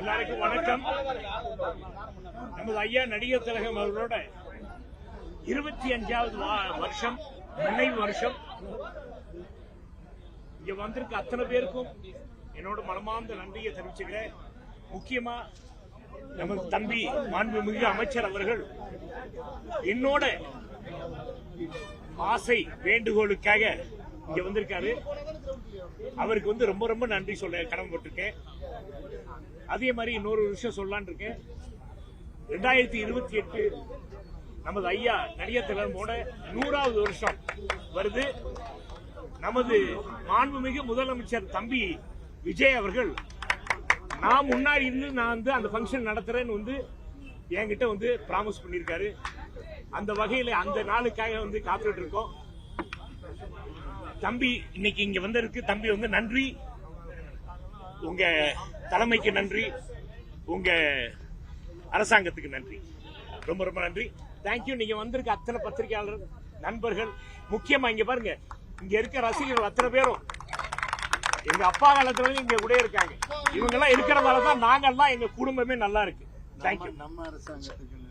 எல்லாருக்கும் வணக்கம். நமது ஐயா நடிகர் திலகம் அவர்களோட 25வது வருஷம் நினைவு வருஷம். இங்க வந்திருக்க அத்தனை பேருக்கும் என்னோட மனமார்ந்த நன்றியை தெரிவிச்சுக்கிறேன். முக்கியமா நமது தம்பி மாண்புமிகு அமைச்சர் அவர்கள் என்னோட ஆசை வேண்டுகோளுக்காக இங்க வந்திருக்காரு. அவருக்கு ரொம்ப ரொம்ப நன்றி சொல்ல கடமைப்பட்டிருக்கேன். அதே மாதிரி இன்னொரு விஷயம் சொல்லலான் இருக்கேன். 2028 நமது ஐயா நடிகர் திலகமோட 100வது வருஷம் வருது. நமது மாண்புமிகு முதலமைச்சர் தம்பி விஜய் அவர்கள் நான் முன்னாடி இருந்து நான் அந்த ஃபங்க்ஷன் நடத்துறேன்னு என்கிட்ட பிராமிஸ் பண்ணியிருக்காரு. அந்த வகையில அந்த நாளுக்காக காத்துட்டு இருக்கோம். தம்பி இன்னைக்கு இங்க வந்திருக்கு. தம்பி நன்றி, உங்க தலைமைக்கு நன்றி, உங்க அரசாங்கத்துக்கு நன்றி, ரொம்ப ரொம்ப நன்றி. தேங்க்யூ. நீங்க வந்திருக்க அத்தனை பத்திரிகையாளர் நண்பர்கள், முக்கியமா இங்க பாருங்க, இங்க இருக்க ரசிகர்கள் அத்தனை பேரும் எங்க அப்பா காலத்துல இங்க கூட இருக்காங்க. இவங்க எல்லாம் இருக்கிறதாலதான் நாங்கெல்லாம் எங்க குடும்பமே நல்லா இருக்கு. தேங்க்யூ. நம்ம அரசாங்கத்துக்கு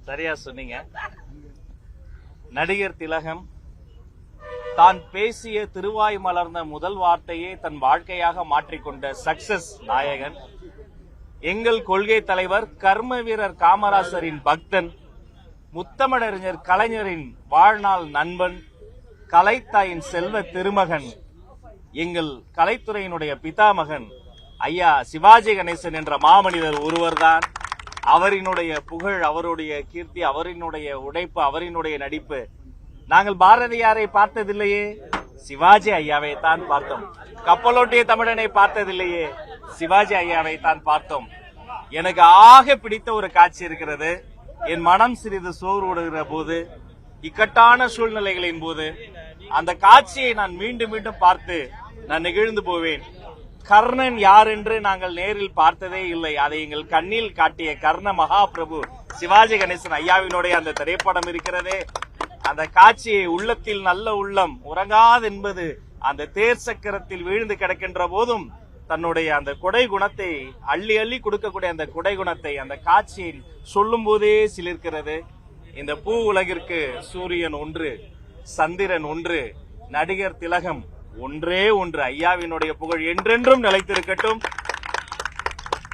சரியா சொன்னீங்க. நடிகர் திலகம் தான் பேசிய திருவாய் மலர்ந்த முதல் வார்த்தையே தன் வாழ்க்கையாக மாற்றிக்கொண்ட சக்சஸ் நாயகன், எங்கள் கொள்கை தலைவர், கர்ம வீரர் காமராசரின் பக்தன், முத்தமிழறிஞர் கலைஞரின் வாழ்நாள் நண்பன், கலைத்தாயின் செல்வ திருமகன், எங்கள் கலைத்துறையினுடைய பிதாமகன் ஐயா சிவாஜி கணேசன் என்ற மாமனிதர் ஒருவர்தான். அவரினுடைய புகழ், அவருடைய கீர்த்தி, அவரினுடைய உழைப்பு, அவரினுடைய நடிப்பு. நாங்கள் பாரதியாரை பார்த்ததில்லையே, சிவாஜி ஐயாவை தான் பார்த்தோம். கப்பலோட்டிய தமிழனை பார்த்ததில்லையே, சிவாஜி ஐயாவை தான் பார்த்தோம். எனக்கு ஆக பிடித்த ஒரு காட்சி இருக்கிறது. என் மனம் சிறிது சோர்வுடுகிற போது, இக்கட்டான சூழ்நிலைகளின் போது அந்த காட்சியை நான் மீண்டும் மீண்டும் பார்த்து நான் நெகிழ்ந்து போவேன். கர்ணன் யார் என்று நாங்கள் நேரில் பார்த்ததே இல்லை. அதை எங்கள் கண்ணில் காட்டிய கர்ண மகாபிரபு சிவாஜி கணேசன் ஐயாவினுடைய அந்த திரைப்படம் இருக்கிறதே, அந்த காட்சியை உள்ளத்தில் நல்ல உள்ளம் உறங்காது என்பது அந்த தேர் சக்கரத்தில் வீழ்ந்து கிடக்கின்ற போதும் தன்னுடைய அந்த கொடை குணத்தை அள்ளி அள்ளி கொடுக்கக்கூடிய அந்த கொடை குணத்தை அந்த காட்சியில் சொல்லும் போதே சிலிர்க்கிறது. இந்த பூ உலகிற்கு சூரியன் ஒன்று, சந்திரன் ஒன்று, நடிகர் திலகம் ஒன்றே ஒன்று. ஐயாவினுடைய புகழ் என்றென்றும் நிலைத்திருக்கட்டும்.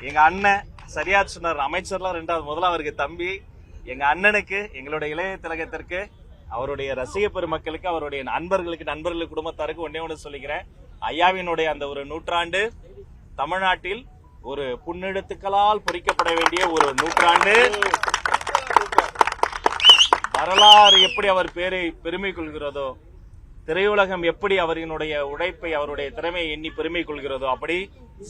எங்க அண்ணன் சரியா சொன்னார், அமைச்சர்லாம் ரெண்டாவது, முதல்ல அவருக்கு தம்பி. எங்க அண்ணனுக்கு, எங்களுடைய இளைய திலகத்திற்கு, அவருடைய ரசிக பெருமக்களுக்கு, அவருடைய நண்பர்களுக்கு குடும்பத்தாருக்கு ஒன்னே ஒன்று சொல்லிக்கிறேன். ஐயாவினுடைய அந்த ஒரு நூற்றாண்டு தமிழ்நாட்டில் ஒரு புன்னெழுத்துக்களால் பொறிக்கப்பட வேண்டிய ஒரு நூற்றாண்டு. வரலாறு எப்படி அவர் பேரை பெருமை கொள்கிறதோ, திரையுலகம் எப்படி அவரினுடைய உழைப்பை, அவருடைய திறமையை எண்ணி பெருமை கொள்கிறதோ, அப்படி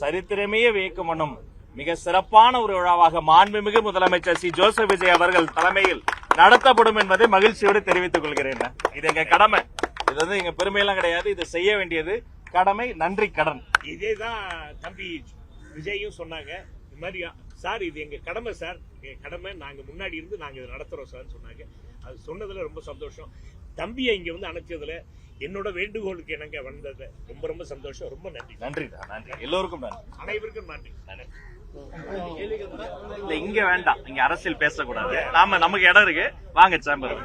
சரித்திரமே வியக்கும் வண்ணம் மிக சிறப்பான ஒரு விழாவாக மாண்புமிகு முதலமைச்சர் சி ஜோசப் விஜய் அவர்கள் தலைமையில் நடத்தப்படும் என்பதை மகிழ்ச்சியோடு தெரிவித்துக் கொள்கிறேன். இது எங்க கடமை. இது எங்க பெருமையெல்லாம் கிடையாது, இது செய்ய வேண்டியது கடமை, நன்றி கடன். இதேதான் தம்பி விஜயும் சொன்னாங்க. இந்த மாதிரி சார் இது எங்க கடமை சார், எங்க கடமை, நாங்க முன்னாடி இருந்து நாங்க இதை நடத்துறோம் சார் சொன்னாங்க. அது சொன்னதுல ரொம்ப சந்தோஷம். தம்பியை இங்க அணைச்சதுல என்னோட வேண்டுகோளுக்கு எனக்கு வந்தது ரொம்ப ரொம்ப சந்தோஷம். ரொம்ப நன்றி. நன்றி நன்றி, எல்லோருக்கும் நன்றி, அனைவருக்கும் நன்றி. இல்ல இங்க வேண்டாம், இங்க அரசியல் பேசக்கூடாது. நமக்கு இடம் இருக்கு, வாங்க சேம்பர்.